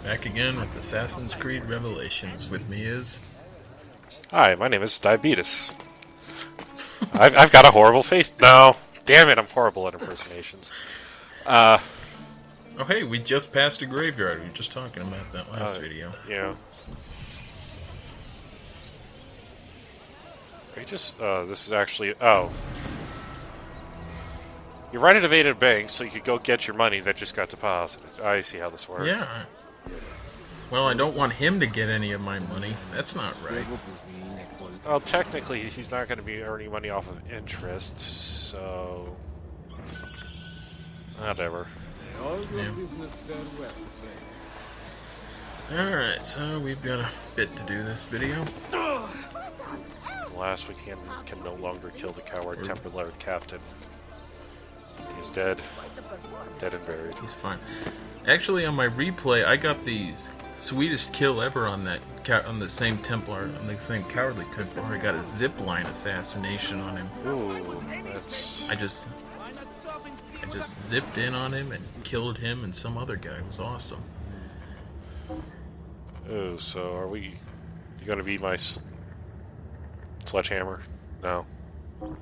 Back again with Assassin's Creed Revelations. With me is... Hi, my name is Diabetes. I've got a horrible face. No, damn it, I'm horrible at impersonations. Oh hey, we just passed a graveyard. We were just talking about that last video. Yeah. We just, this is actually, oh. You right at Evaded Bank so you could go get your money that just got deposited. I see how this works. Yeah. Well, I don't want him to get any of my money. That's not right. Well, technically, he's not going to be earning money off of interest, so... Whatever. Yeah. Alright, so we've got a bit to do this video. Last we can no longer kill the coward Templar captain. He's dead. Dead and buried. He's fine. Actually, on my replay, I got the sweetest kill ever on that on the same Templar, on the same cowardly Templar. I got a zipline assassination on him. Ooh, that's... I just zipped in on him and killed him and some other guy. It was awesome. Oh, so are we... You gonna be my sledgehammer? No. No.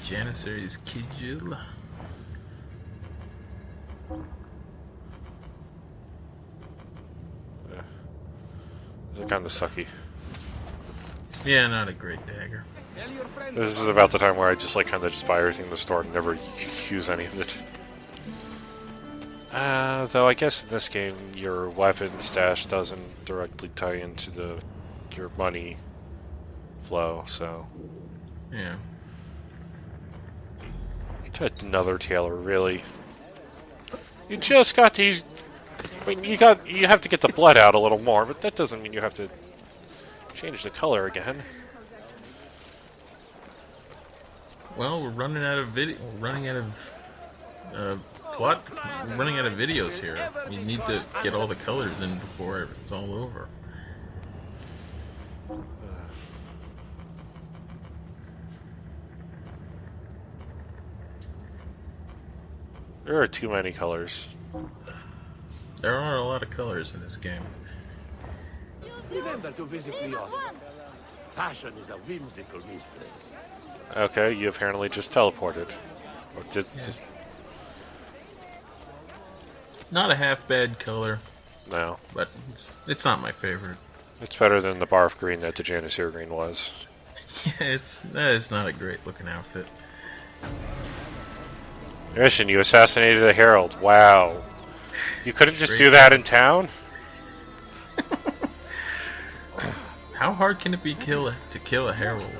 Janissary's Kijil. These are kind of sucky. Yeah, not a great dagger. This is about the time where I just like kind of just buy everything in the store and never use any of it. Though I guess in this game your weapon stash doesn't directly tie into your money flow, so Yeah. Another tailor, really. You just got these. I mean, you have to get the blood out a little more, but that doesn't mean you have to change the color again. Well, we're running out of video. We're running out of plot. We're running out of videos here. We need to get all the colors in before it's all over. There are too many colors. There are a lot of colors in this game. Remember to visit me often. Fashion is a whimsical mystery. Okay, you apparently just teleported. Or did just... Not a half bad color, No. but it's not my favorite. It's better than the barf green that the Janissary green was. Yeah, that is not a great looking outfit. Mission, you assassinated a herald. Wow. You couldn't just do that in town? How hard can it be to kill a herald?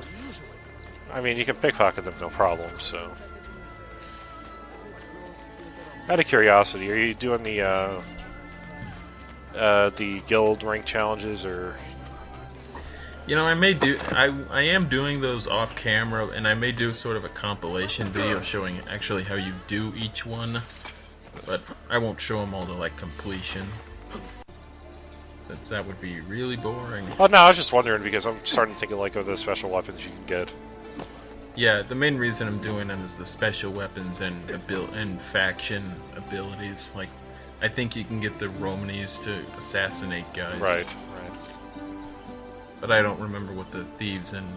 I mean, you can pickpocket them, no problem, so... Out of curiosity, are you doing the guild rank challenges, or... You know, I am doing those off camera, and I may do sort of a compilation video showing actually how you do each one, but I won't show them all to like completion, since that would be really boring. Oh no, I was just wondering because I'm starting to think of like of the special weapons you can get. Yeah, the main reason I'm doing them is the special weapons and faction abilities. Like, I think you can get the Romanis to assassinate guys. Right. But I don't remember what the thieves and...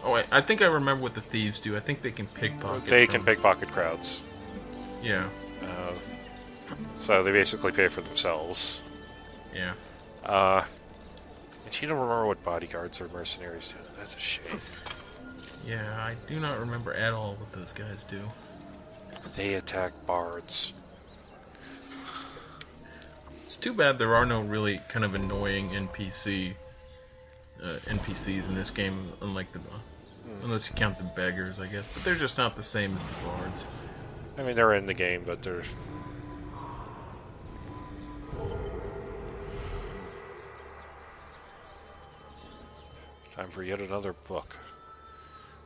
Oh, I think I remember what the thieves do. I think they can pickpocket. They can pickpocket crowds. Yeah. So they basically pay for themselves. Yeah. And you don't remember what bodyguards or mercenaries do. That's a shame. Yeah, I do not remember at all what those guys do. They attack bards. It's too bad there are no really kind of annoying NPCs in this game, unless you count the beggars, I guess. But they're just not the same as the bards. I mean, they're in the game, but they're... Time for yet another book.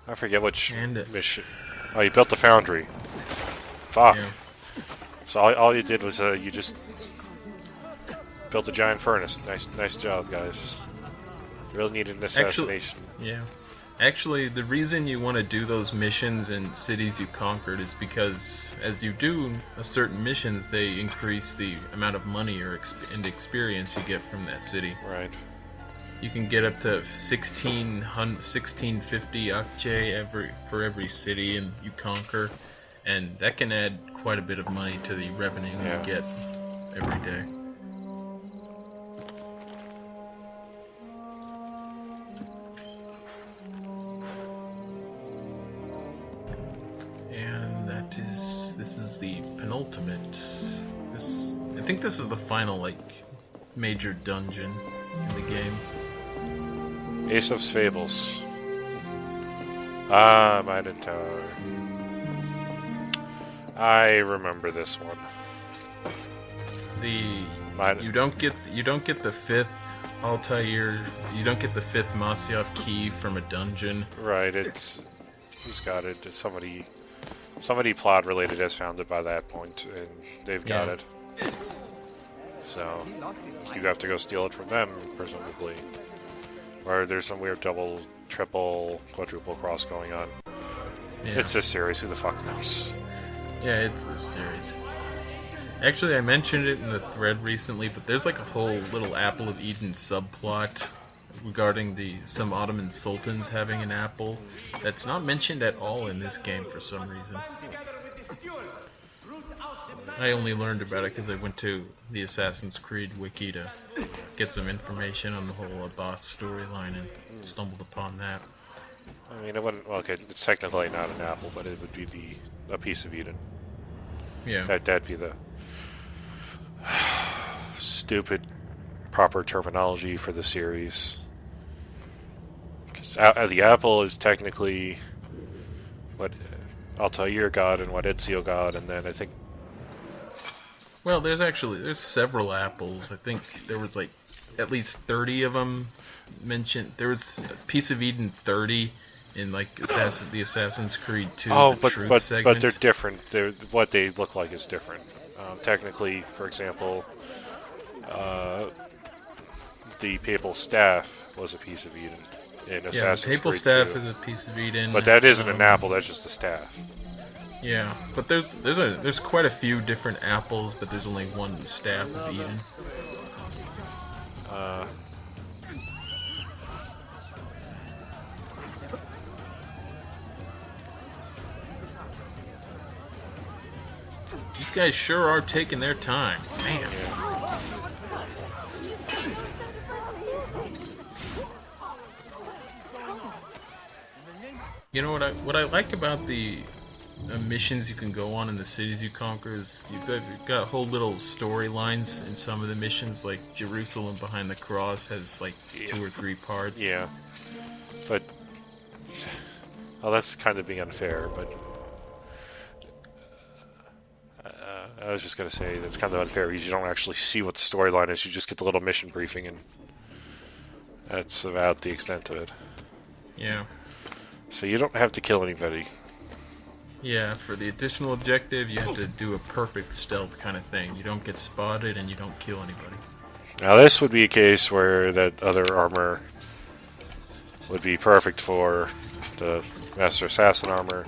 I forget which mission... Oh, you built the foundry. Fuck. Yeah. So all you did was you just built a giant furnace. Nice job, guys. You really needed an assassination. Actually, yeah. Actually, the reason you want to do those missions in cities you conquered is because as you do certain missions, they increase the amount of money and experience you get from that city. Right. You can get up to 1650 akçe for every city and you conquer, and that can add quite a bit of money to the revenue you get every day. This is the penultimate. I think this is the final like major dungeon in the game. Aesop's Fables. Ah, Maiden Tower. I remember this one. You don't get the fifth Altair. You don't get the fifth Masyaf key from a dungeon. Right. Who's got it? Somebody plot related has found it by that point, and they've got it. So you have to go steal it from them, presumably. Or there's some weird double, triple, quadruple cross going on. Yeah. It's this series. Who the fuck knows? Yeah, it's this series. Actually, I mentioned it in the thread recently, but there's like a whole little Apple of Eden subplot regarding some Ottoman sultans having an apple that's not mentioned at all in this game for some reason. I only learned about it because I went to the Assassin's Creed wiki to get some information on the whole Abbas storyline and stumbled upon that. I mean, it wouldn't. Well, okay, it's technically not an apple, but it would be a piece of Eden. Yeah. That'd be the stupid proper terminology for the series. Because the apple is technically what Altair got and what Ezio got, and then I think. Well, there's several apples. I think there was like at least 30 of them mentioned. There was a piece of Eden 30 in like the Assassin's Creed 2. Oh, but they're different. What they look like is different. Technically, for example, the Papal Staff was a piece of Eden in Assassin's Creed 2. Papal Staff is a piece of Eden. But that isn't an apple, that's just a staff. Yeah, but there's quite a few different apples, but there's only one staff of Eden. These guys sure are taking their time. Man. Yeah. You know what I like about the missions you can go on in the cities you conquer is you've got whole little storylines in some of the missions, like Jerusalem Behind the Cross has like 2 or 3 parts. Yeah. But well, that's kind of being unfair, but I was just going to say that's kind of unfair because you don't actually see what the storyline is. You just get the little mission briefing, and that's about the extent of it. Yeah. So you don't have to kill anybody. Yeah, for the additional objective, you have to do a perfect stealth kind of thing. You don't get spotted and you don't kill anybody. Now this would be a case where that other armor would be perfect for the Master Assassin armor,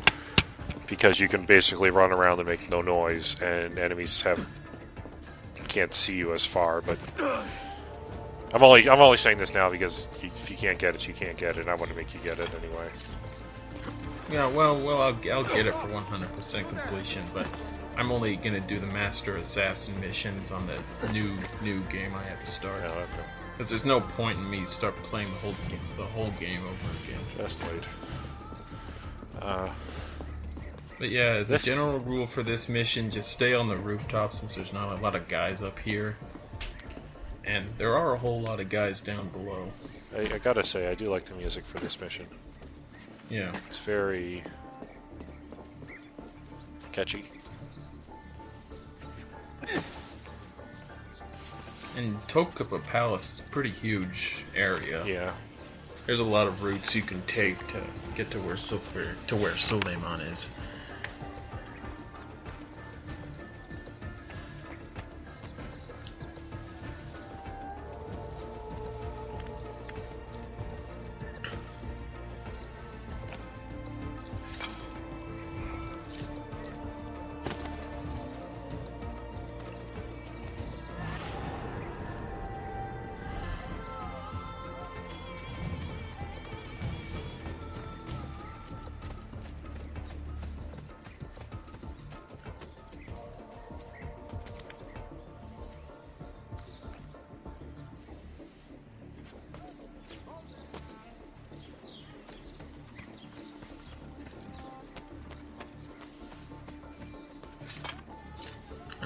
because you can basically run around and make no noise, and enemies can't see you as far. But I'm only saying this now because if you can't get it, you can't get it. And I want to make you get it anyway. Yeah, well, I'll get it for 100% completion, but I'm only gonna do the Master Assassin missions on the new game I have to start. Yeah, okay. Because there's no point in me start playing the whole game over again. Just wait. But yeah, as a general rule for this mission, just stay on the rooftop since there's not a lot of guys up here, and there are a whole lot of guys down below. I gotta say, I do like the music for this mission. Yeah. It's very catchy. And Topkapi Palace is a pretty huge area. Yeah. There's a lot of routes you can take to get to where Suleiman is.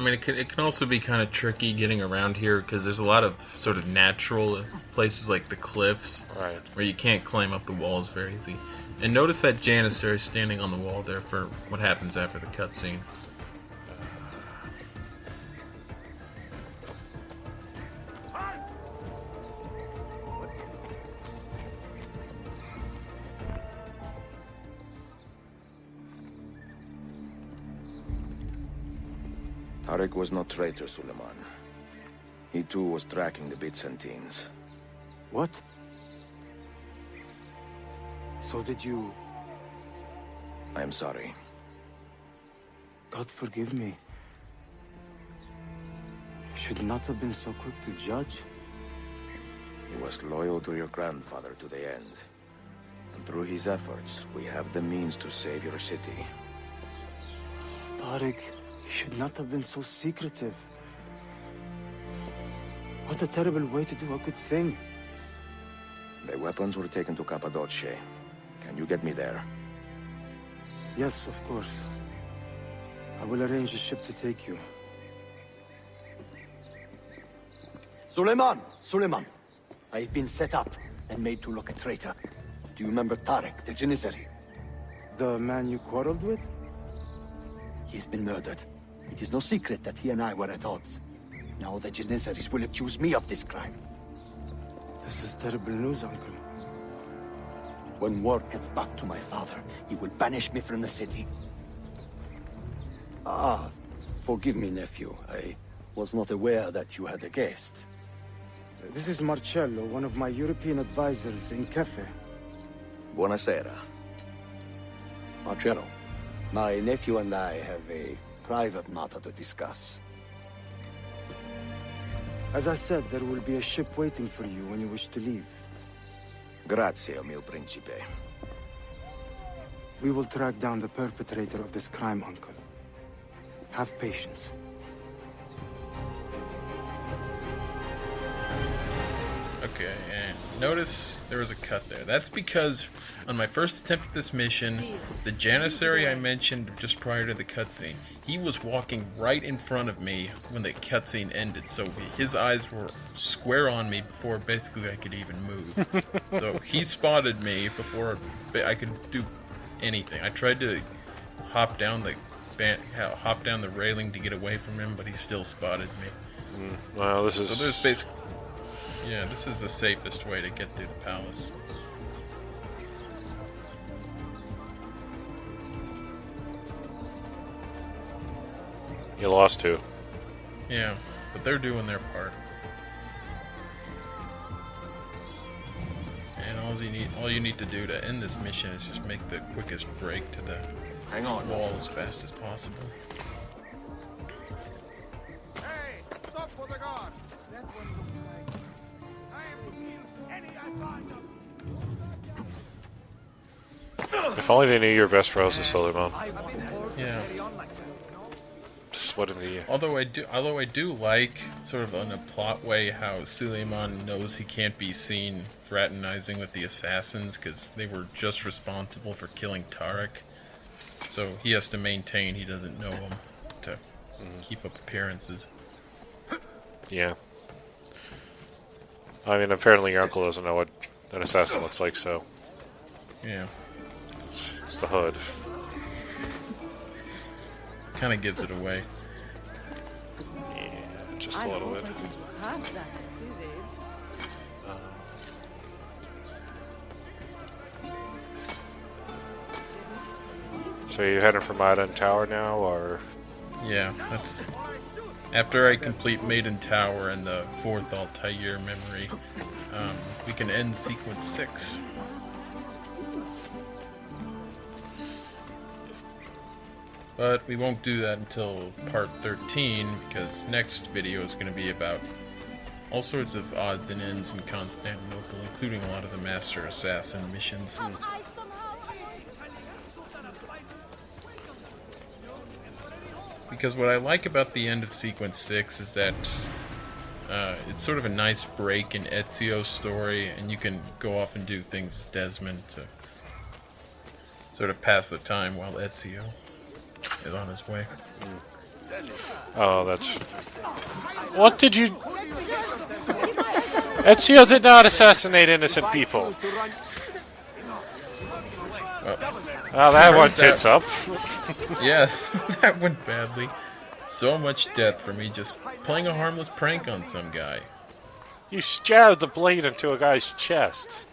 mean, it can also be kind of tricky getting around here because there's a lot of sort of natural places like the cliffs, right, where you can't climb up the walls very easy. And notice that Janissary standing on the wall there for what happens after the cutscene. Tarek was no traitor, Suleiman. He too was tracking the Byzantines. What? So did you... I am sorry. God forgive me. Should not have been so quick to judge. He was loyal to your grandfather to the end. And through his efforts, we have the means to save your city. Tariq, you should not have been so secretive. What a terrible way to do a good thing. The weapons were taken to Cappadocia. Can you get me there? Yes, of course. I will arrange a ship to take you. Suleiman! Suleiman! I've been set up and made to look a traitor. Do you remember Tarek, the Janissary? The man you quarreled with? He's been murdered. It is no secret that he and I were at odds. Now the Janissaries will accuse me of this crime. This is terrible news, Uncle. When word gets back to my father, he will banish me from the city. Ah, forgive me, nephew. I was not aware that you had a guest. This is Marcello, one of my European advisors in Cafe. Buonasera. Marcello, my nephew and I have a private matter to discuss. As I said, there will be a ship waiting for you when you wish to leave. Grazie, mio principe. We will track down the perpetrator of this crime, Uncle. Have patience. Okay, and notice there was a cut there. That's because on my first attempt at this mission, the Janissary I mentioned just prior to the cutscene, he was walking right in front of me when the cutscene ended, so his eyes were square on me before basically I could even move. So he spotted me before I could do anything. I tried to hop down the railing to get away from him, but he still spotted me. Well, this is... So there's basically... Yeah, this is the safest way to get through the palace. You lost two. Yeah, but they're doing their part. And all you need to do to end this mission is just make the quickest break to the wall as fast as possible. Hey, stop for the guard. That one looks like I am to kill any I find them. If only they knew your best Rosa, Suleiman. Yeah. Just what an idiot. Although I do like, sort of in a plot way, how Suleiman knows he can't be seen fraternizing with the assassins because they were just responsible for killing Tarek. So he has to maintain he doesn't know them to keep up appearances. Yeah. I mean, apparently your uncle doesn't know what an assassin looks like, so... Yeah. It's the hood. Kind of gives it away. Yeah, just a little bit. So you heading for Maiden Tower now, or...? Yeah, that's... After I complete Maiden Tower and the 4th Altair memory, we can end Sequence 6. But we won't do that until part 13, because next video is going to be about all sorts of odds and ends in Constantinople, including a lot of the Master Assassin missions. Because what I like about the end of Sequence 6 is that it's sort of a nice break in Ezio's story, and you can go off and do things as Desmond to sort of pass the time while Ezio is on his way. Oh, that's... What did you... Ezio did not assassinate innocent people. Oh, that went tits up. Yeah, that went badly. So much death for me just playing a harmless prank on some guy. You stabbed the blade into a guy's chest.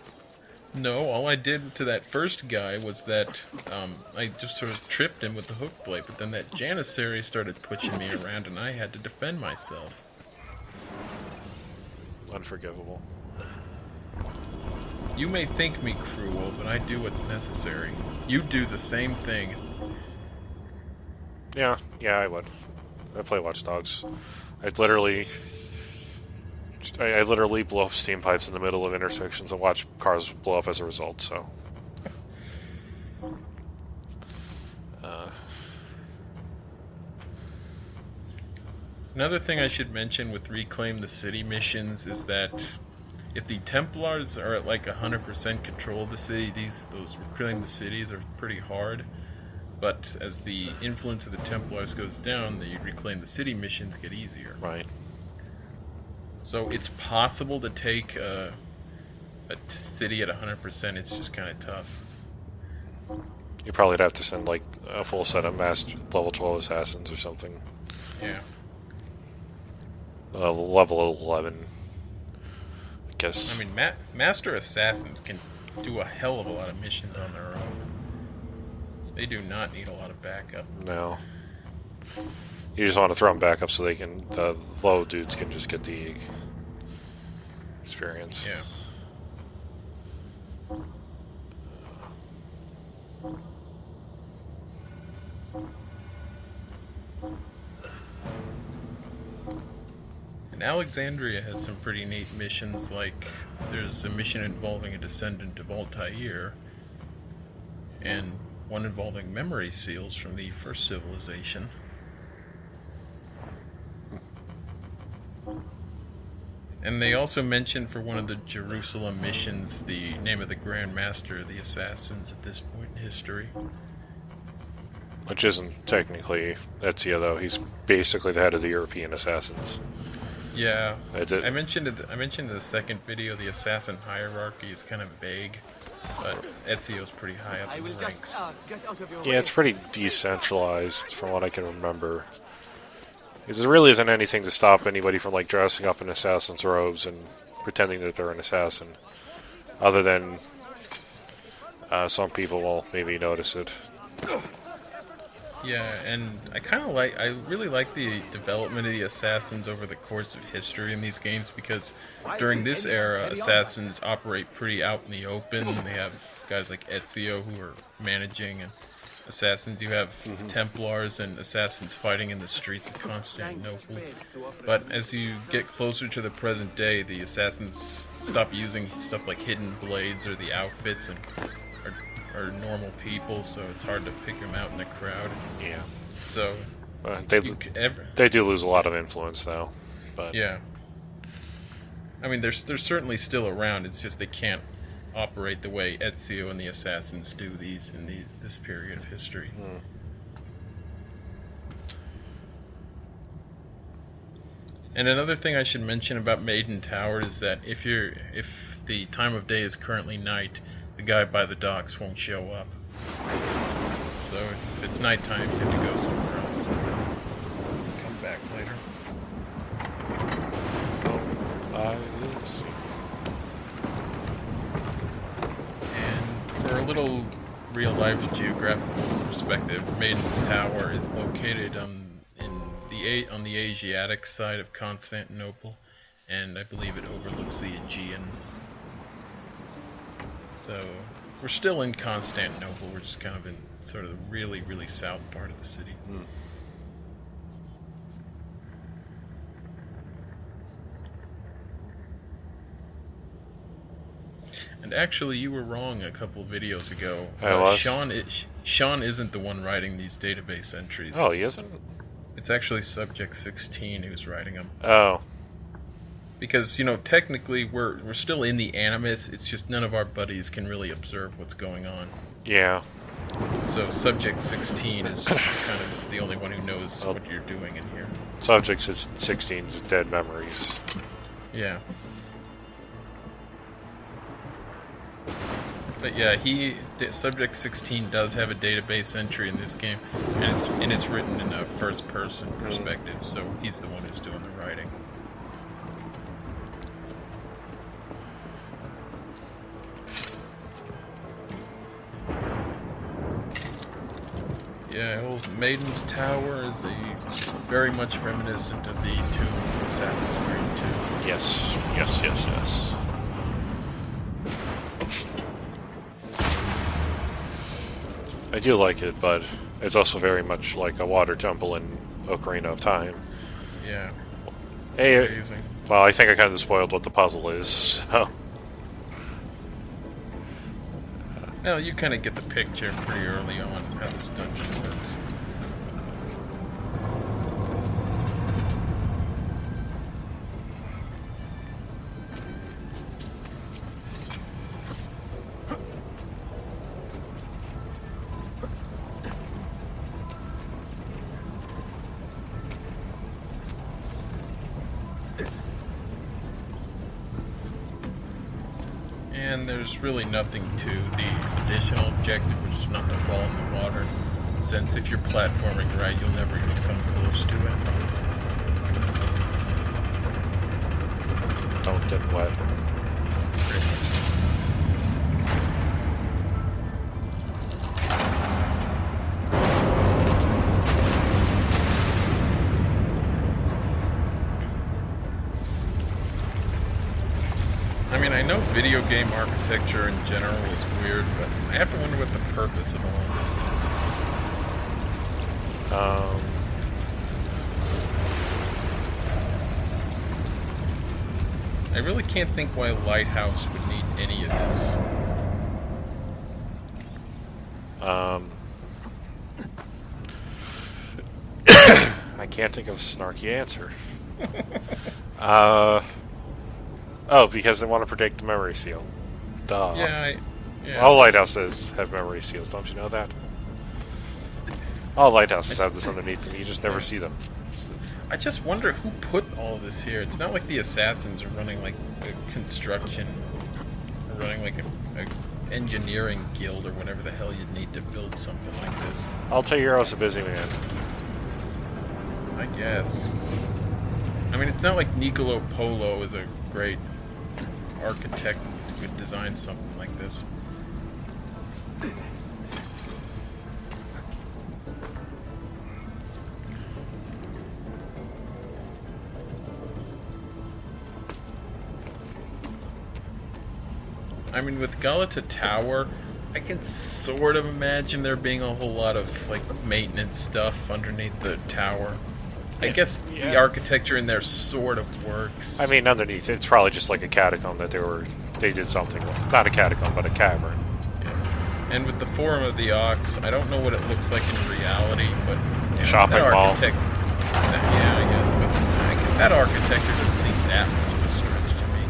No, all I did to that first guy was that I just sort of tripped him with the hook blade, but then that Janissary started pushing me around and I had to defend myself. Unforgivable. You may think me cruel, but I do what's necessary. You do the same thing. Yeah, I would. I play Watch Dogs. I literally blow up steam pipes in the middle of intersections and watch cars blow up as a result, so... Another thing I should mention with Reclaim the City missions is that if the Templars are at like 100% control of the city, those Reclaim the Cities are pretty hard. But as the influence of the Templars goes down, the Reclaim the City missions get easier. Right. So it's possible to take a city at 100%, it's just kind of tough. You probably have to send like a full set of level 12 assassins or something. Yeah. Level 11. I guess. I mean, Master Assassins can do a hell of a lot of missions on their own. They do not need a lot of backup. No. You just want to throw them back up so they can, the low dudes can just get the experience. Yeah. And Alexandria has some pretty neat missions, like there's a mission involving a descendant of Altair, and one involving memory seals from the first civilization. And they also mentioned for one of the Jerusalem missions the name of the Grand Master of the Assassins at this point in history. Which isn't technically Ezio, though. He's basically the head of the European assassins. Yeah, I mentioned in the second video the assassin hierarchy is kind of vague, but Ezio's pretty high up in the ranks. Yeah, it's pretty decentralized from what I can remember. Because there really isn't anything to stop anybody from like dressing up in assassin's robes and pretending that they're an assassin, other than some people will maybe notice it. Yeah, and I really like the development of the assassins over the course of history in these games, because during this era, assassins operate pretty out in the open. They have guys like Ezio who are managing, and assassins, you have Templars and assassins fighting in the streets of Constantinople. But as you get closer to the present day, the assassins stop using stuff like hidden blades or the outfits and are normal people, so it's hard to pick them out in the crowd. Yeah. So they do lose a lot of influence, though. But yeah. I mean, they're certainly still around. It's just they can't operate the way Ezio and the assassins do this period of history. And another thing I should mention about Maiden Tower is that if the time of day is currently night, the guy by the docks won't show up. So if it's nighttime, you have to go somewhere else. Come back later. And for a little real-life geographical perspective, Maiden's Tower is located on the Asiatic side of Constantinople, and I believe it overlooks the Aegean. So we're still in Constantinople, we're just kind of in sort of the really, really south part of the city. And actually, you were wrong a couple videos ago. I was? Sean isn't the one writing these database entries. Oh, he isn't? It's actually Subject 16 who's writing them. Oh. Because, you know, technically we're still in the Animus, it's just none of our buddies can really observe what's going on. Yeah. So Subject 16 is kind of the only one who knows what you're doing in here. Subject 16's dead memories. Yeah. But yeah, Subject 16 does have a database entry in this game, and it's written in a first-person perspective, so he's the one who's doing the writing. Yeah, old Maiden's Tower is very much reminiscent of the tombs of Assassin's Creed 2. Yes, yes, yes, yes. I do like it, but it's also very much like a water temple in Ocarina of Time. Yeah. Hey, amazing. Well, I think I kind of spoiled what the puzzle is, so... Well, you kind of get the picture pretty early on how this dungeon works. And there's really nothing to the additional objective, which is not to fall in the water, since if you're platforming right, you'll never even come close to it. Don't get wet. Pretty much. I mean, I know video game architecture in general is weird, but I have to wonder what the purpose of all of this is. I really can't think why Lighthouse would need any of this. I can't think of a snarky answer. Oh, because they want to protect the memory seal. Duh. Yeah, All lighthouses have memory seals, don't you know that? All lighthouses have this underneath them, you just never see them. I just wonder who put all of this here. It's not like the assassins are running like a construction, or running like a engineering guild or whatever the hell you'd need to build something like this. Altairo's a busy man. I guess. I mean, it's not like Nicolo Polo is a great architect who could design something like this. I mean, with Galata Tower, I can sort of imagine there being a whole lot of like maintenance stuff underneath the tower. I guess the architecture in there sort of works. I mean, underneath, it's probably just like a catacomb that they did something with. Not a catacomb, but a cavern. Yeah. And with the Forum of the Ox, I don't know what it looks like in reality, but shopping mall. Yeah, I guess, but that architecture doesn't seem that much of a stretch to me.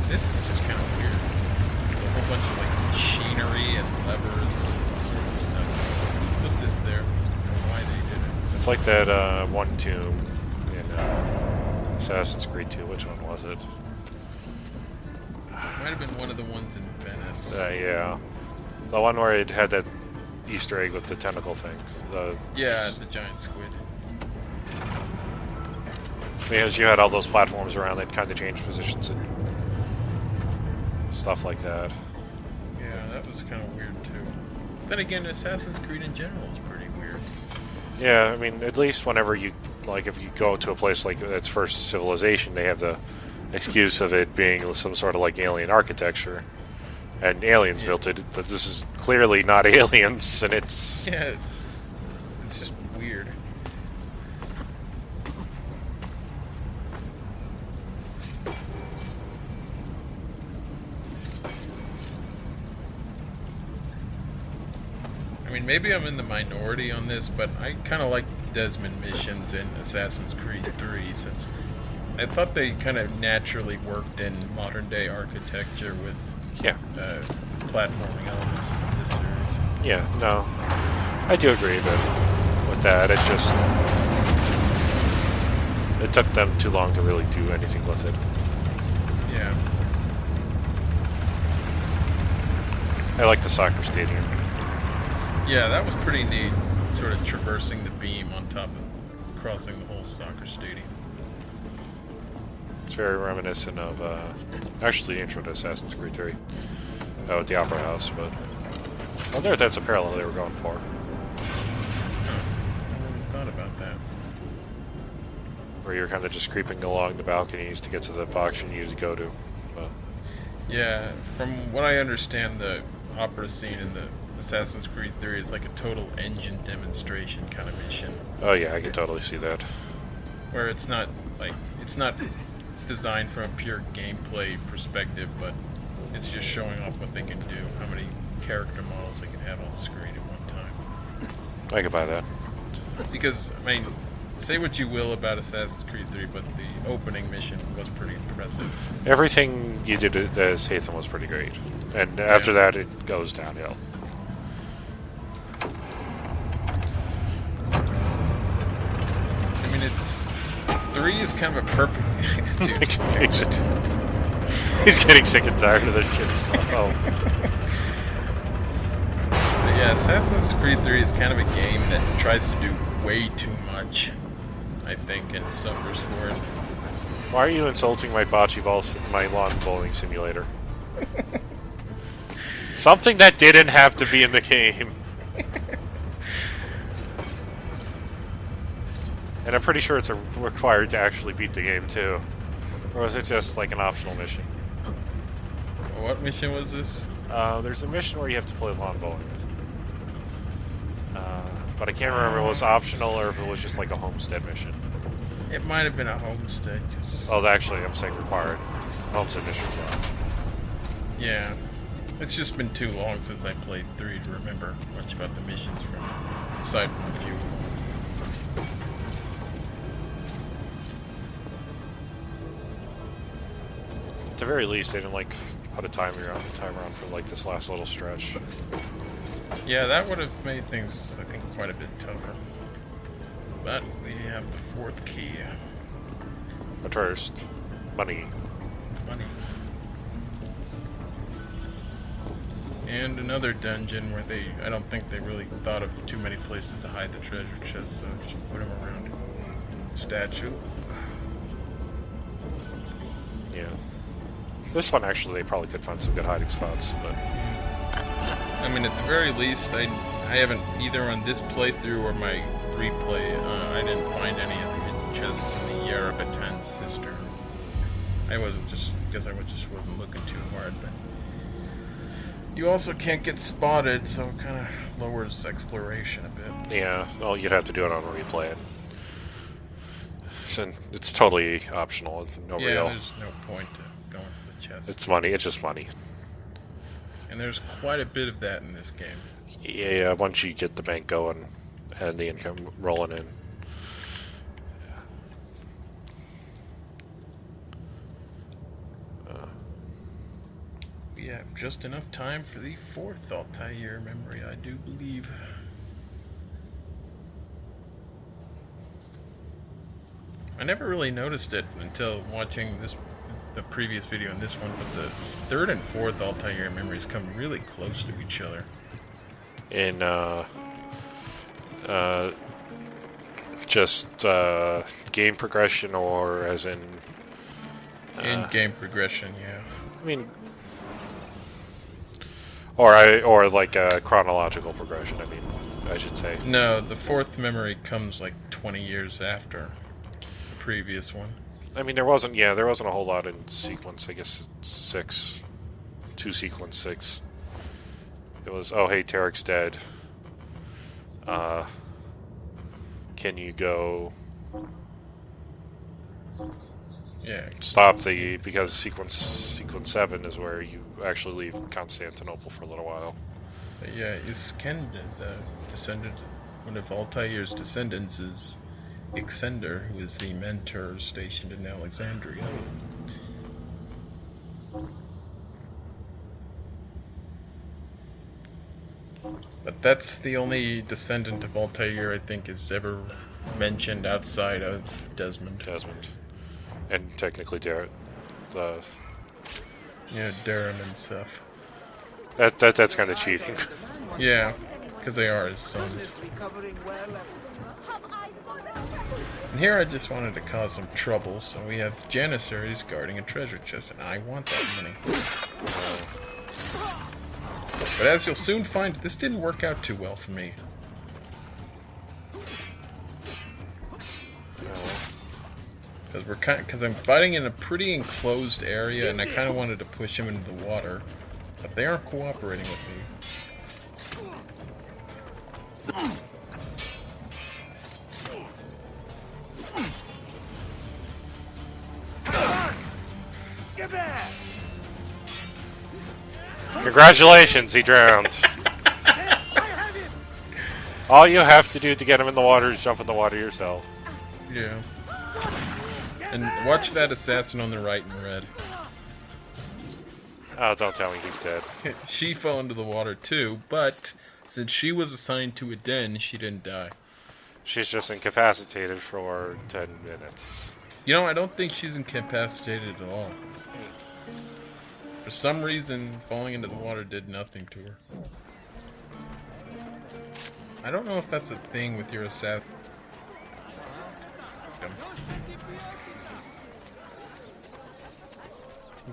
This is just kind of weird. A whole bunch of like machinery and levers and all sorts of stuff. Who put this there? Why they did it? It's like that one tomb in Assassin's Creed 2. Which one was it? It might have been one of the ones in Venice. Yeah. The one where it had that Easter egg with the tentacle thing. Yeah, the giant squid. Because you had all those platforms around that kind of changed positions and stuff like that. Yeah, that was kind of weird too. Then again, Assassin's Creed in general is pretty weird. Yeah, I mean, at least whenever you, like, if you go to a place like its first civilization, they have the excuse of it being some sort of, like, alien architecture. And aliens built it, but this is clearly not aliens, and it's... Yeah, it's just weird. I mean, maybe I'm in the minority on this, but I kind of like Desmond missions in Assassin's Creed 3, since I thought they kind of naturally worked in modern-day architecture with platforming elements in this series. Yeah, no, I do agree, but with that, it took them too long to really do anything with it. Yeah. I like the soccer stadium. Yeah, that was pretty neat. Sort of traversing the beam on top of crossing the whole soccer stadium. It's very reminiscent of, actually, the intro to Assassin's Creed 3. At the Opera House, but I wonder if that's a parallel they were going for. I hadn't thought about that. Where you're kind of just creeping along the balconies to get to the box you need to go to. But Yeah, from what I understand, the opera scene in the Assassin's Creed 3 is like a total engine demonstration kind of mission. oh yeah, I can totally see that. Where it's not designed from a pure gameplay perspective, but it's just showing off what they can do, how many character models they can have on the screen at one time. I could buy that. Because, I mean, say what you will about Assassin's Creed 3, but the opening mission was pretty impressive. Everything you did as Haytham was pretty great. And after that, it goes downhill. I mean, 3 is kind of a perfect... Dude, He's getting sick and tired of this shit. Oh. But yeah, Assassin's Creed 3 is kind of a game that tries to do way too much, I think, and suffers for it. Why are you insulting my my lawn bowling simulator? Something that didn't have to be in the game. And I'm pretty sure it's required to actually beat the game too. Or is it just like an optional mission? What mission was this? There's a mission where you have to play lawn bowling. But I can't remember if it was optional or if it was just like a homestead mission. It might have been a homestead, cause... Oh, actually, I'm saying required. Homestead mission. Yeah. It's just been too long since I played 3 to remember much about the missions aside from a few. At the very least, they didn't like put a timer on for like this last little stretch. Yeah, that would have made things, I think, quite a bit tougher. But we have the 4th key. But first, money. Money. And another dungeon where I don't think they really thought of too many places to hide the treasure chests, so just put them around statue. Yeah. This one, actually, they probably could find some good hiding spots, but... I mean, at the very least, I haven't, either on this playthrough or my replay, I didn't find any of the hidden chests in the Yarabatan cistern. I wasn't just, because I just wasn't looking too hard, but... You also can't get spotted, so it kind of lowers exploration a bit. Yeah, well, you'd have to do it on replay. So it's totally optional. It's no real... there's no point to going for the chest. It's money. It's just money. And there's quite a bit of that in this game. Yeah, once you get the bank going and the income rolling in. We have just enough time for the 4th Altair memory, I do believe. I never really noticed it until watching the previous video and this one, but the 3rd and 4th Altair memories come really close to each other. In just game progression, or as in game progression, yeah. I mean, or like a chronological progression. I mean, I should say. No, the 4th memory comes like 20 years after the previous one. I mean, there wasn't a whole lot in sequence. I guess it's 6, 2 sequence 6. It was, oh hey, Tarek's dead. Can you go? Yeah. Stop because sequence 7 is where you actually leave Constantinople for a little while. But yeah, Iskender, the descendant, one of Altair's descendants, is Ixender, who is the mentor stationed in Alexandria. But that's the only descendant of Altair I think is ever mentioned outside of Desmond. And technically Darren. Yeah, Durham and stuff. That's kind of cheating. Yeah, because they are his sons. And here I just wanted to cause some trouble, so we have Janissaries guarding a treasure chest, and I want that money. But as you'll soon find, this didn't work out too well for me. Because I'm fighting in a pretty enclosed area, and I kind of wanted to push him into the water, but they aren't cooperating with me. Congratulations, he drowned. All you have to do to get him in the water is jump in the water yourself. Yeah. And watch that assassin on the right in red. Oh, don't tell me he's dead. She fell into the water too, but since she was assigned to a den, she didn't die. She's just incapacitated for 10 minutes. You know, I don't think she's incapacitated at all. For some reason, falling into the water did nothing to her. I don't know if that's a thing with your assassin.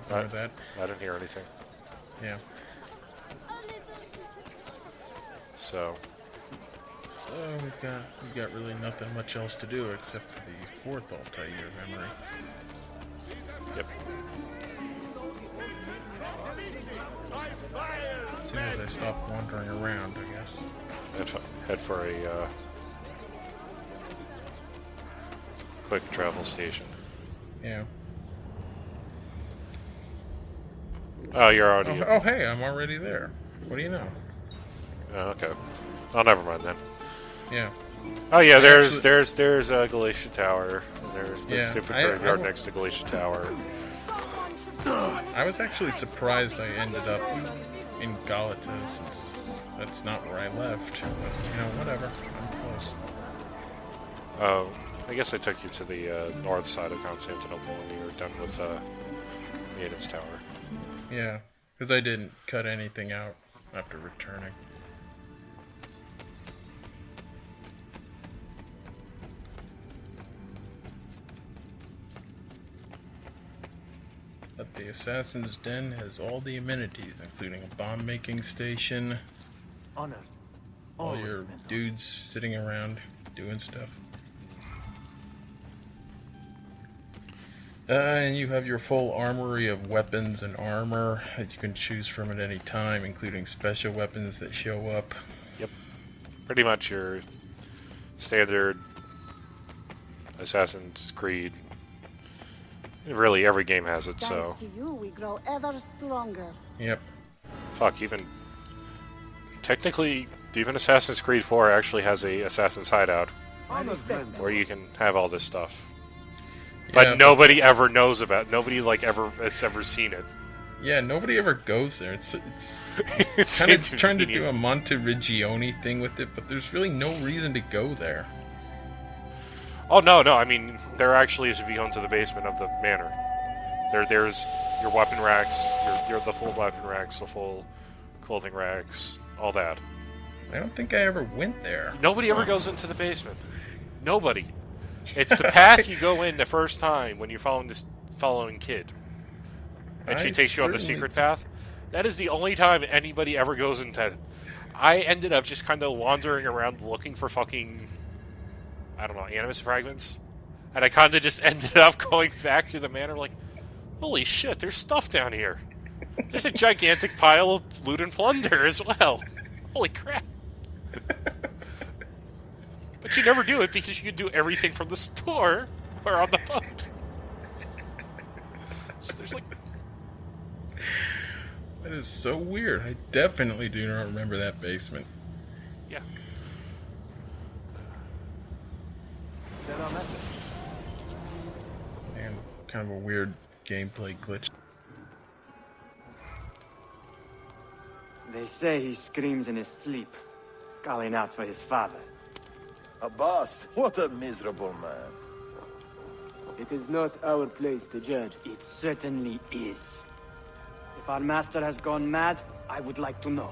That. I didn't hear anything. Yeah. So we got really nothing much else to do except for the fourth Altair memory. Yep. As soon as I stop wandering around, I guess. Head for a quick travel station. Yeah. Oh, you're already. Oh, hey, I'm already there. What do you know? Oh, okay. Oh, never mind then. Yeah. Oh yeah, there's Galatia Tower. There's the Yeah, stupid graveyard next to Galatia Tower. I was actually surprised I ended up in Galata, since that's not where I left. But, you know, whatever. I'm close. Oh, I guess I took you to the north side of Constantinople when you were done with Maiden's Tower. Yeah, because I didn't cut anything out after returning. But the Assassin's Den has all the amenities, including a bomb-making station, Honor. all your dudes sitting around doing stuff. And you have your full armory of weapons and armor that you can choose from at any time, including special weapons that show up. Yep. Pretty much your standard Assassin's Creed. Really, every game has it, so. Thanks to you, we grow ever stronger. Yep. Fuck, even. Technically, even Assassin's Creed 4 actually has a Assassin's Hideout where you can have all this stuff. But Yeah, nobody ever knows about it. Nobody, like, has ever seen it. Yeah, nobody ever goes there. It's It's kind of trying to do inconvenient. a Monte Regione thing with it, but there's really no reason to go there. Oh, no, I mean, there actually is if you go into the basement of the manor. There's your weapon racks, the full weapon racks, the full clothing racks, all that. I don't think I ever went there. Nobody ever goes into the basement. Nobody. It's the path you go in the first time when you're following Kid. And she I takes you on the certainly- secret path. That is the only time anybody ever goes into. I ended up just kind of wandering around looking for fucking, I don't know, animus fragments. And I kind of just ended up going back through the manor like, holy shit, there's stuff down here. There's a gigantic pile of loot and plunder as well. Holy crap. But you never do it because you can do everything from the store or on the boat. So there's like... That is so weird. I definitely do not remember that basement. Yeah. And kind of a weird gameplay glitch. They say he screams in his sleep, calling out for his father. Abbas, what a miserable man. It is not our place to judge. It certainly is. If our master has gone mad, I would like to know.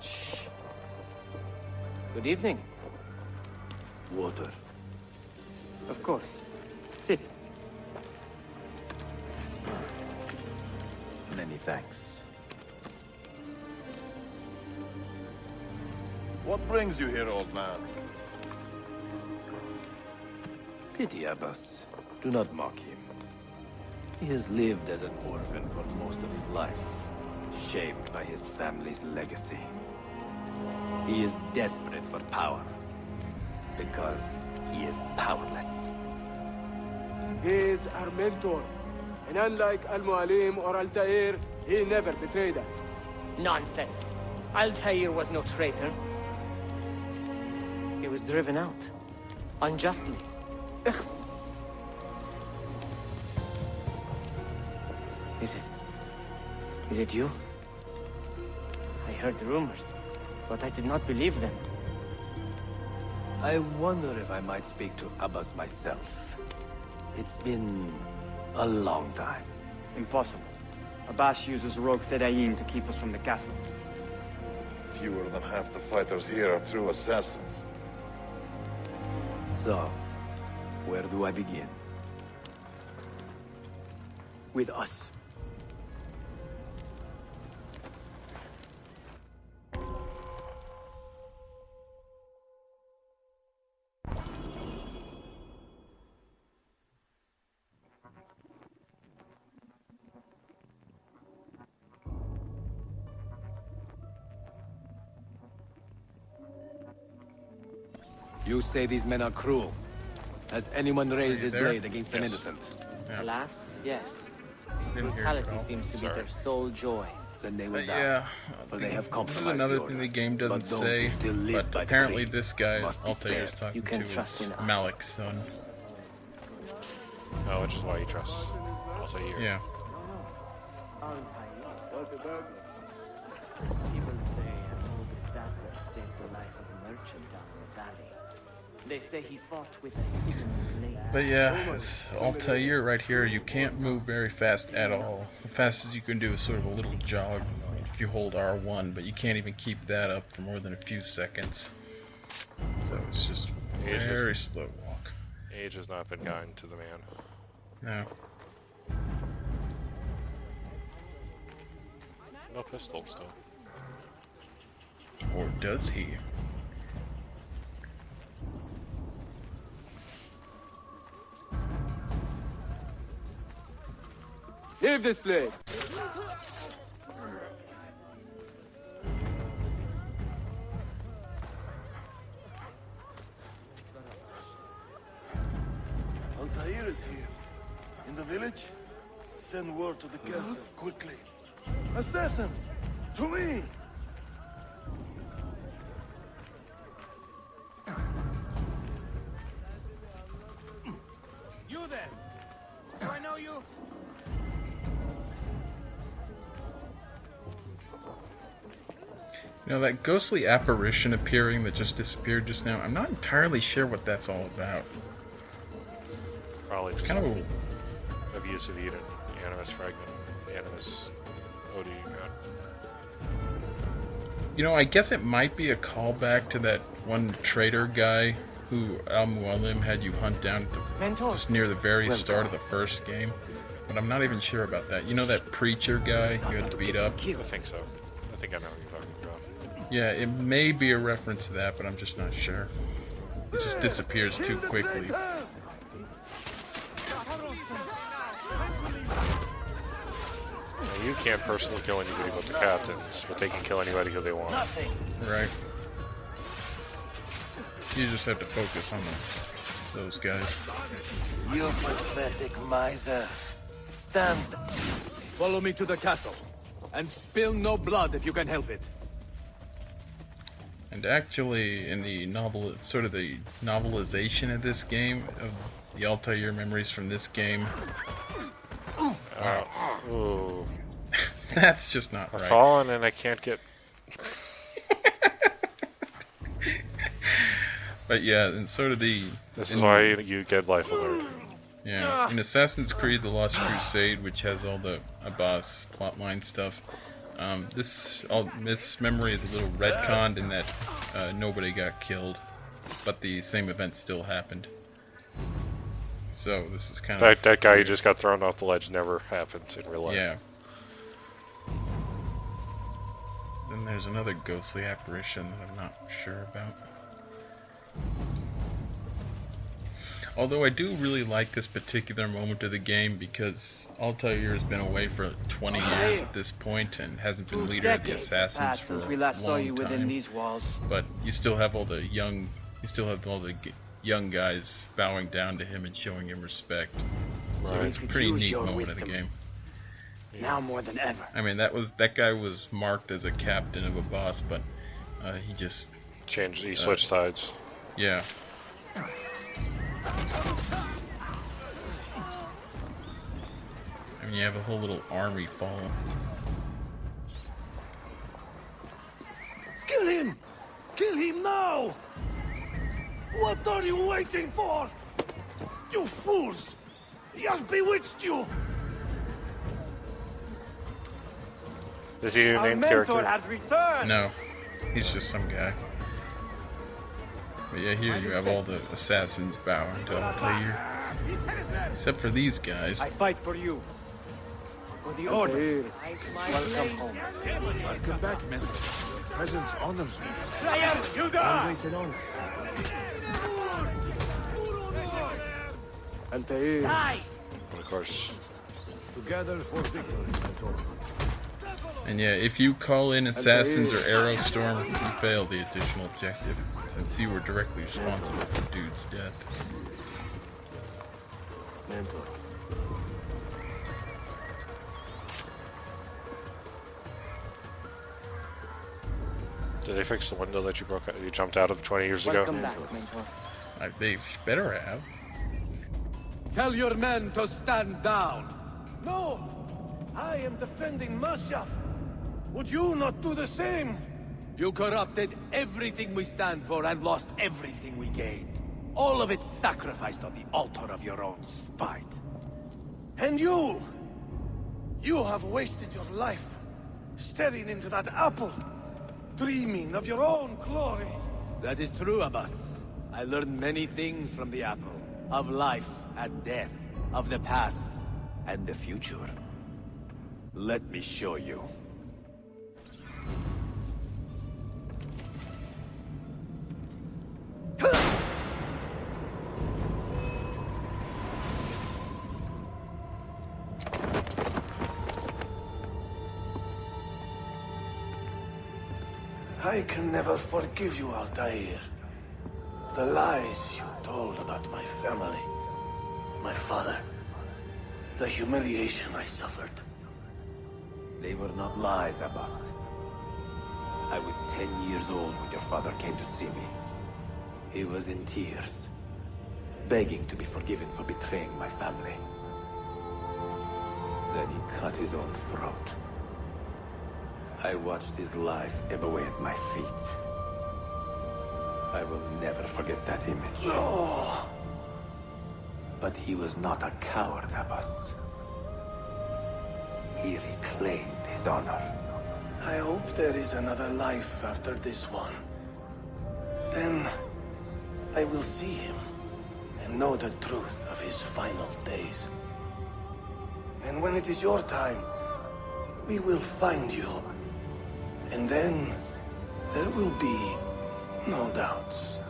Shh. Good evening. Water. Of course. Sit. Many thanks. What brings you here, old man? Pity Abbas. Do not mock him. He has lived as an orphan for most of his life, shaped by his family's legacy. He is desperate for power, because he is powerless. He is our mentor. And unlike Al-Mualim or Altair, he never betrayed us. Nonsense. Altair was no traitor. He was driven out. Unjustly. Is it you? I heard rumors, but I did not believe them. I wonder if I might speak to Abbas myself. It's been a long time. Impossible. Abbas uses rogue Fedayeen to keep us from the castle. Fewer than half the fighters here are true assassins. So, where do I begin? With us. You say these men are cruel. Has anyone raised his blade against an innocent? Yeah. Alas, yes. Didn't hear it Brutality at all. seems to be their sole joy. Then they will But die. yeah, For they have this is compromised another the thing order. the game doesn't But those say, who still live but by the apparently creed this guy must be Altair is spared. talking You can to trust is in us. Malik's son. Oh, which is why you trust Altair. Yeah. People say an old dapper saved the life of a merchant down the valley. They say he fought with a hidden blade. But yeah, it's Altair right here. You can't move very fast at all. The fastest you can do is sort of a little jog if you hold R1, but you can't even keep that up for more than a few seconds. So it's just very slow walk. Age has not been kind to the man. No. No pistols, though. Or does he? Leave this blade. Altair is here. In the village? Send word to the castle, quickly. Assassins! To me! You then! Do I know you? You know, that ghostly apparition appearing that just disappeared just now, I'm not entirely sure what that's all about. Probably It's just kind of abuse of Eden, Animus Fragment, Animus OD God. You know, I guess it might be a callback to that one traitor guy who Al-Mualim had you hunt down at the, Mentor. just near the very start of the first game. But I'm not even sure about that. You know that preacher guy you had to beat up? I think so. I think I know what you're talking about. Yeah, it may be a reference to that, but I'm just not sure. It just disappears too quickly. Now, you can't personally kill anybody but the captains, but they can kill anybody who they want. Right. You just have to focus on those guys. You pathetic miser. Stand. Follow me to the castle. And spill no blood if you can help it. And actually, in the novel, sort of the novelization of this game, of the Altair memories from this game, Ooh. That's just not I've right. fallen and I can't get... But yeah, and so did the... This is why you get life alert. Yeah, in Assassin's Creed The Lost Crusade, which has all the Abbas plotline stuff, this memory is a little retconned in that nobody got killed, but the same event still happened. So this is kind of... That guy who just got thrown off the ledge never happens in real life. Yeah. Then there's another ghostly apparition that I'm not sure about. Although I do really like this particular moment of the game because Altair has been away for 20 years at this point and hasn't been leader of the assassins for since a we last saw long you within time. these walls. But you still have all the young guys bowing down to him and showing him respect. So Right. it's a pretty neat moment of the game. Now more than ever. I mean, that guy was marked as a captain of a boss, but he just changed. He switched sides. Yeah. I mean, you have a whole little army fall. Kill him! Kill him now! What are you waiting for? You fools! He has bewitched you! Is he a named character? has returned! No, he's just some guy. But yeah, here you have all the assassins bowing to Altair. Except for these guys. I fight for you. For the order. Welcome home. Welcome back, men. Your presence honors me. You die! Always an honor. Altair. But of course. Together for victory, Mentor. And yeah, if you call in assassins or Aerostorm, you fail the additional objective, since you were directly responsible for Dude's death. Mentor. Did they fix the window that you broke out? You jumped out of 20 years ago? Welcome back, Mentor. They better have. Tell your men to stand down. No! I am defending Masyaf. Would you not do the same? You corrupted everything we stand for and lost everything we gained. All of it sacrificed on the altar of your own spite. And you! You have wasted your life staring into that apple, dreaming of your own glory. That is true, Abbas. I learned many things from the apple. Of life and death. Of the past and the future. Let me show you. I can never forgive you, Altair. The lies you told about my family, my father, the humiliation I suffered. They were not lies, Abbas. I was 10 years old when your father came to see me. He was in tears, begging to be forgiven for betraying my family. Then he cut his own throat. I watched his life ebb away at my feet. I will never forget that image. No! But he was not a coward, Abbas. He reclaimed his honor. I hope there is another life after this one. Then I will see him and know the truth of his final days. And when it is your time, we will find you. And then there will be no doubts.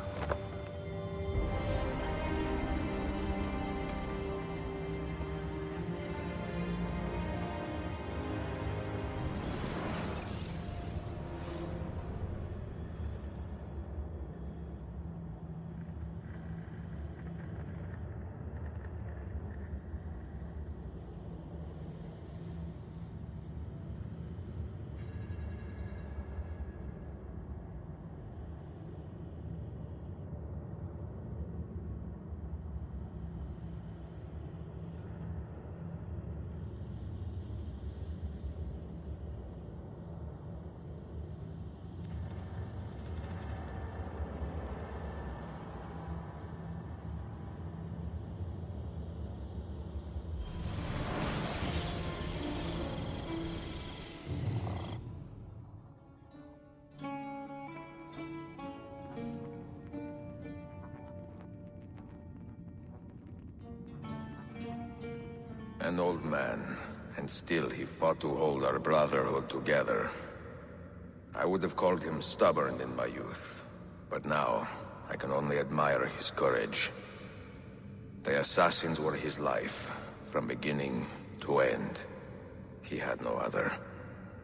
old man, and still he fought to hold our brotherhood together. I would have called him stubborn in my youth, but now I can only admire his courage. The assassins were his life, from beginning to end. He had no other.